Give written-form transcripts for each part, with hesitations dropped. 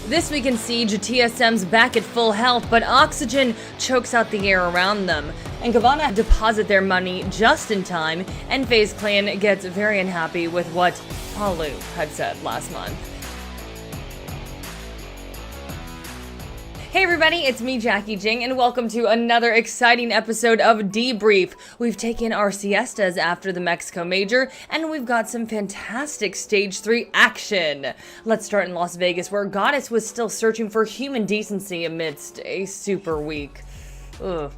This week in Siege, TSM's back at full health, but Oxygen chokes out the air around them. And Gavana deposit their money just in time, and FaZe Clan gets very unhappy with what Palu had said last month. Hey everybody, it's me, Jacki Jing, and welcome to another exciting episode of Debrief. We've taken our siestas after the Mexico Major, and we've got some fantastic Stage 3 action. Let's start in Las Vegas, where Goddess was still searching for human decency amidst a Supr week. Ugh.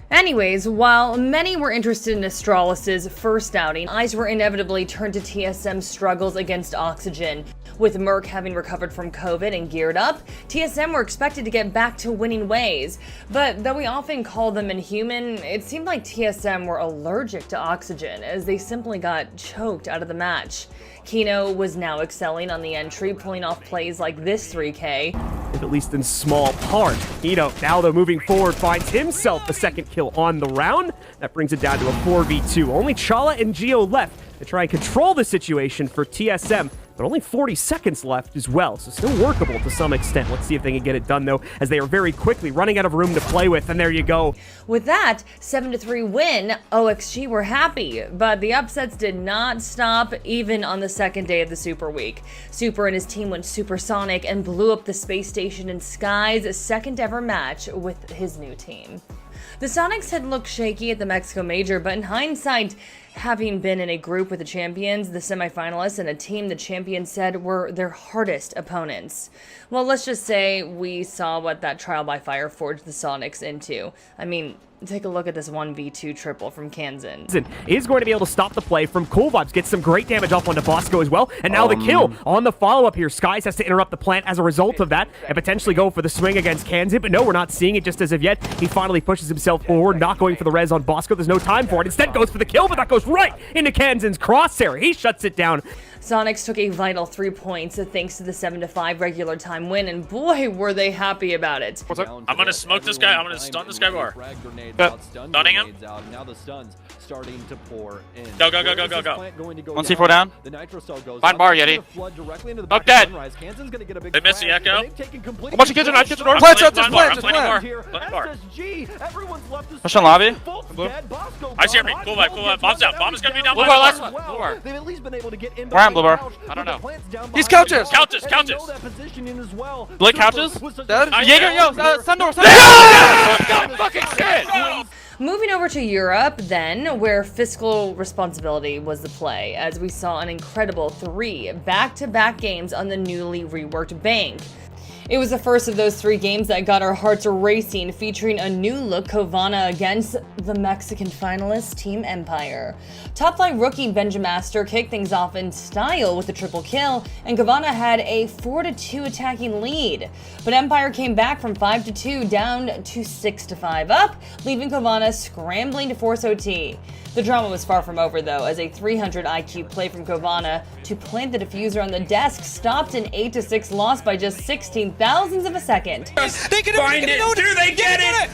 Anyways, while many were interested in Astralis' first outing, eyes were inevitably turned to TSM's struggles against Oxygen. With Merc having recovered from COVID and geared up, TSM were expected to get back to winning ways. But though we often call them inhuman, it seemed like TSM were allergic to Oxygen, as they simply got choked out of the match. Kino was now excelling on the entry, pulling off plays like this 3K. At least in small part. Kino, now though, moving forward, finds himself the second kill on the round. That brings it down to a 4v2. Only Chala and Geo left to try and control the situation for TSM. But only 40 seconds left as well, so still workable to some extent. Let's see if they can get it done, though, as they are very quickly running out of room to play with, and there you go. With that 7-3 win, OXG were happy, but the upsets did not stop even on the second day of the Supr week. Supr and his team went supersonic and blew up the space station in Sky's second ever match with his new team. The Soniqs had looked shaky at the Mexico Major, but in hindsight, having been in a group with the champions, the semifinalists, and a team the champions said were their hardest opponents. Well, let's just say we saw what that trial by fire forged the Soniqs into. I mean, take a look at this 1v2 triple from Kansan. Is going to be able to stop the play from Cool Vibes, gets some great damage off onto Bosco as well, and now the kill on the follow-up here. Skies has to interrupt the plant as a result of that, and potentially go for the swing against Kansan, but no, we're not seeing it just as of yet. He finally pushes himself forward, not going for the res on Bosco. There's no time for it. Instead goes for the kill, but that goes right into Kansan's crosshair. He shuts it down. Soniqs took a vital 3 points thanks to the 7-5 regular time win, and boy, were they happy about it. What's up? I'm gonna smoke this guy. I'm gonna stun this guy more. Stunning him. Now the stuns starting to pour in. Go. 1 C4 down. Find bar, Yeti. Not dead. They missed the echo. A bunch of kids are not kitchen door. Plants out this plant. Push on lobby. I see me. Cool vibe. Bomb's out. Bomb is gonna be down. Blue bar, last one. Blue bar. Where I am, Blue bar? I don't know. He's couches. Couches. Blake couches. Dead. Jaeger, yo, Sundor. Fucking shit. Moving over to Europe, then, where fiscal responsibility was the play, as we saw an incredible 3 back-to-back games on the newly reworked bank. It was the first of those 3 games that got our hearts racing, featuring a new look Covana against the Mexican finalist Team Empire. Top flight rookie Benjamaster kicked things off in style with a triple kill, and Covana had a 4-2 attacking lead. But Empire came back from 5-2 down to 6-5 up, leaving Covana scrambling to force OT. The drama was far from over, though, as a 300 IQ play from Covana to plant the diffuser on the desk stopped an 8-6 loss by just 16 thousandths of a second. They can find it. Do they get it?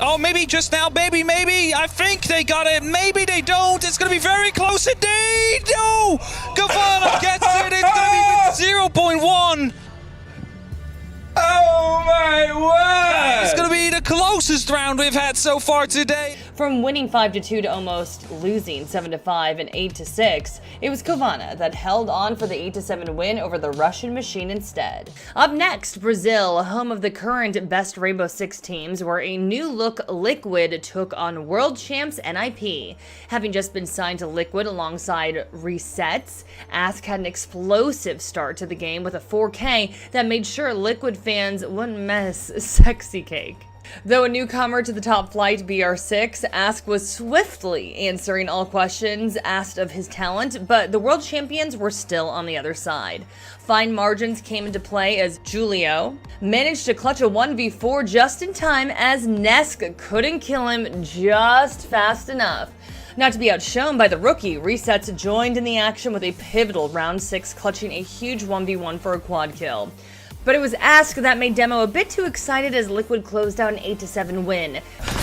Oh, maybe just now, baby, maybe. I think they got it. Maybe they don't. It's going to be very close indeed. No! Covana gets it. It's going to be 0.1. Oh my word! It's going to be the closest round we've had so far today. From winning 5-2 to almost losing 7-5 and 8-6, it was Covana that held on for the 8-7 win over the Russian machine instead. Up next, Brazil, home of the current best Rainbow Six teams, where a new look Liquid took on world champs NIP. Having just been signed to Liquid alongside Resets, Ask had an explosive start to the game with a 4K that made sure Liquid fans wouldn't miss Sexy Cake. Though a newcomer to the top flight BR6, Ask was swiftly answering all questions asked of his talent, but the world champions were still on the other side. Fine margins came into play as Julio managed to clutch a 1v4 just in time, as Nesk couldn't kill him just fast enough. Not to be outshone by the rookie, Resets joined in the action with a pivotal round 6, clutching a huge 1v1 for a quad kill. But it was Ask that made Demo a bit too excited as Liquid closed out an 8-7 win.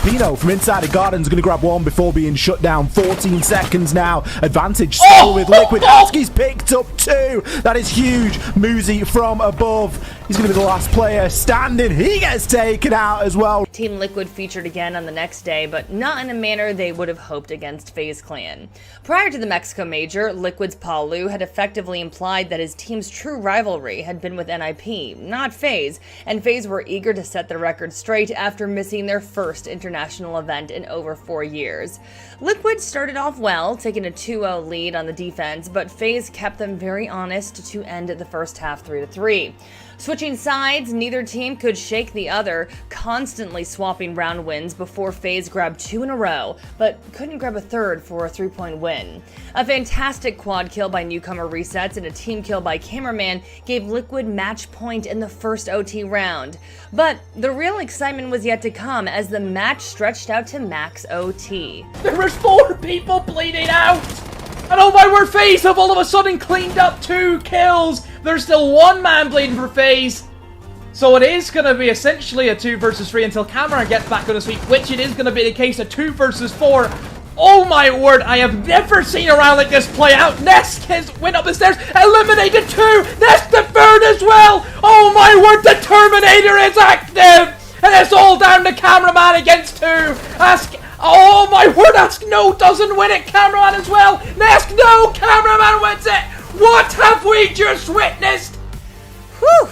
Vino from inside the Garden's going to grab one before being shut down. 14 seconds now. Advantage still with Liquid. Atski's picked up 2. That is huge. Muzi from above. He's going to be the last player standing. He gets taken out as well. Team Liquid featured again on the next day, but not in a manner they would have hoped against FaZe Clan. Prior to the Mexico Major, Liquid's Palu had effectively implied that his team's true rivalry had been with NIP, not FaZe, and FaZe were eager to set the record straight after missing their first international event in over 4 years. Liquid started off well, taking a 2-0 lead on the defense, but FaZe kept them very honest to end the first half 3-3. Switching sides, neither team could shake the other, constantly swapping round wins before FaZe grabbed 2 in a row, but couldn't grab a third for a 3-point win. A fantastic quad kill by newcomer Resets and a team kill by Cameraman gave Liquid match point in the first OT round. But the real excitement was yet to come as the match stretched out to max OT. There was 4 people bleeding out! And oh my word, FaZe have all of a sudden cleaned up 2 kills! There's still 1 man bleeding for FaZe. So it is going to be essentially a 2 versus 3 until Cameron gets back on his feet, which it is going to be the case of 2 versus 4. Oh my word, I have never seen a round like this play out. Nesk has went up the stairs, eliminated 2. Nesk the third as well. Oh my word, the Terminator is active. And it's all down to Cameraman against 2. Oh my word, Ask No doesn't win it. Cameraman as well. Nesk no, Cameraman wins it. What have we just witnessed? Whew!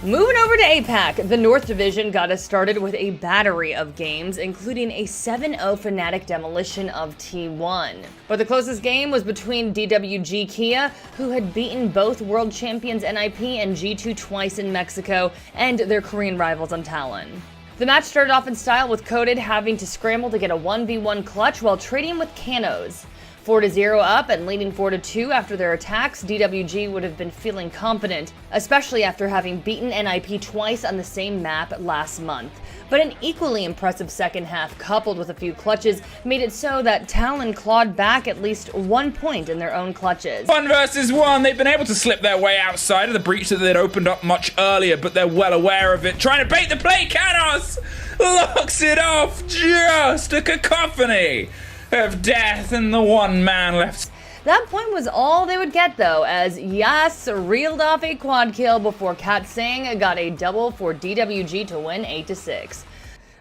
Moving over to APAC, the North Division got us started with a battery of games, including a 7-0 Fnatic demolition of T1. But the closest game was between DWG Kia, who had beaten both world champions NIP and G2 twice in Mexico, and their Korean rivals on Talon. The match started off in style with Coded having to scramble to get a 1v1 clutch while trading with Canos. 4-0 up and leading 4-2 after their attacks, DWG would have been feeling confident, especially after having beaten NIP twice on the same map last month. But an equally impressive second half, coupled with a few clutches, made it so that Talon clawed back at least 1 point in their own clutches. 1 versus 1, they've been able to slip their way outside of the breach that they'd opened up much earlier, but they're well aware of it. Trying to bait the play, Canos locks it off, just a cacophony of death and the 1 man left. That point was all they would get though, as Yas reeled off a quad kill before Kat Singh got a double for DWG to win 8-6.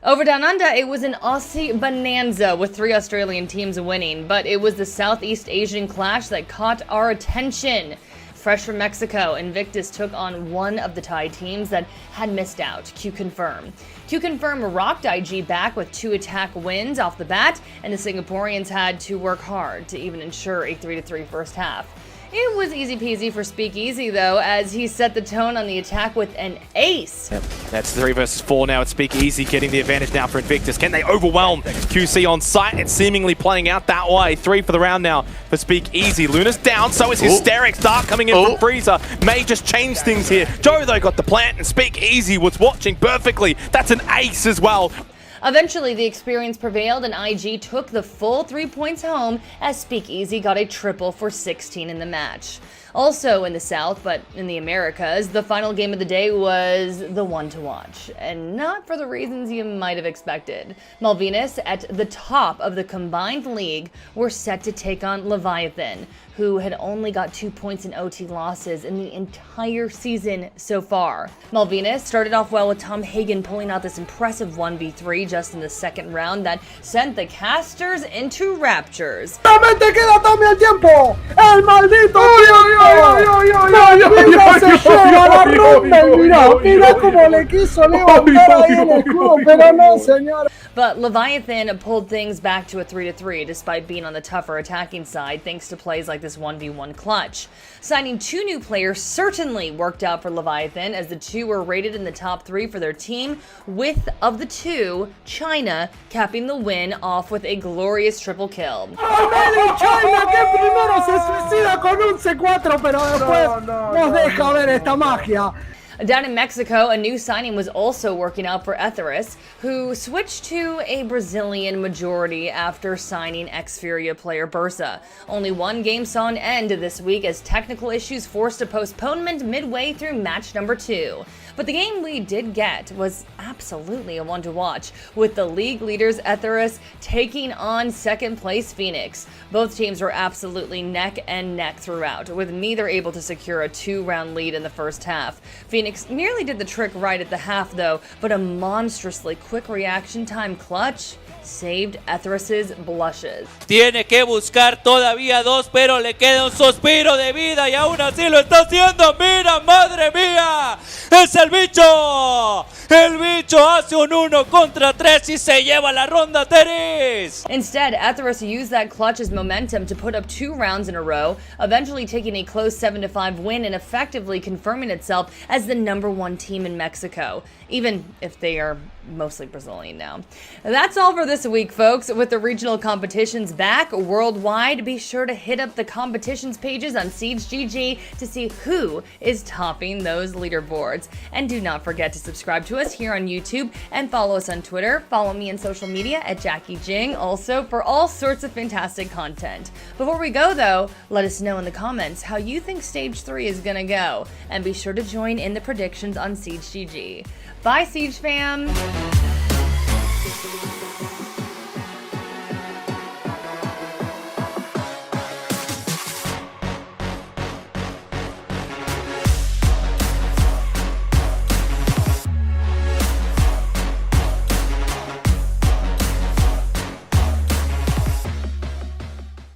Over Down Under, it was an Aussie bonanza with 3 Australian teams winning, but it was the Southeast Asian clash that caught our attention. Fresh from Mexico, Invictus took on one of the Thai teams that had missed out, Q Confirm. Q Confirm rocked IG back with 2 attack wins off the bat, and the Singaporeans had to work hard to even ensure a 3-3 first half. It was easy peasy for SiegeGG though, as he set the tone on the attack with an ace. Yep. That's 3 versus 4 now. It's SiegeGG getting the advantage now for Invictus. Can they overwhelm QC on site? It's seemingly playing out that way. 3 for the round now for SiegeGG. Luna's down, so is Hysterics. Dark coming in from Freezer. May just change things here. Joe though got the plant, and SiegeGG was watching perfectly. That's an ace as well. Eventually, the experience prevailed and IG took the full 3 points home as SiegeGG got a triple for 16 in the match. Also in the South, but in the Americas, the final game of the day was the one to watch, and not for the reasons you might have expected. Malvinas, at the top of the combined league, were set to take on Leviathan, who had only got 2 points in OT losses in the entire season so far. Malvinas started off well with Tom Hagen pulling out this impressive 1v3 just in the second round that sent the casters into raptures. But Leviathan pulled things back to a 3-3 despite being on the tougher attacking side thanks to plays like this 1v1 clutch. Signing 2 new players certainly worked out for Leviathan, as the 2 were rated in the top 3 for their team, with, of the 2, China capping the win off with a glorious triple kill. China, que primero se suicida con un C4, pero después nos deja ver esta magia. Down in Mexico, a new signing was also working out for Etheris, who switched to a Brazilian majority after signing Xperia player Bursa. Only one game saw an end this week as technical issues forced a postponement midway through match number 2. But the game we did get was absolutely a one to watch, with the league leaders Etheris taking on second place Phoenix. Both teams were absolutely neck and neck throughout, with neither able to secure a 2-round lead in the first half. Phoenix nearly did the trick right at the half though, but a monstrously quick reaction time clutch saved Etheris's blushes. Tiene que buscar todavía 2, pero le queda un suspiro de vida y aún así lo está haciendo. ¡Mira, madre mía! ¡Es el bicho! El bicho hace un 1 contra 3 y se lleva la ronda, Teris! Instead, Etheris used that clutch as momentum to put up 2 rounds in a row, eventually taking a close 7-5 win and effectively confirming itself as the #1 team in Mexico, even if they are mostly Brazilian now. That's all for this week, folks. With the regional competitions back worldwide, be sure to hit up the competitions pages on SiegeGG to see who is topping those leaderboards. And do not forget to subscribe to us here on YouTube and follow us on Twitter. Follow me on social media at Jacki Jing also for all sorts of fantastic content. Before we go though, let us know in the comments how you think Stage 3 is gonna go. And be sure to join in the predictions on SiegeGG. Bye, Siege fam!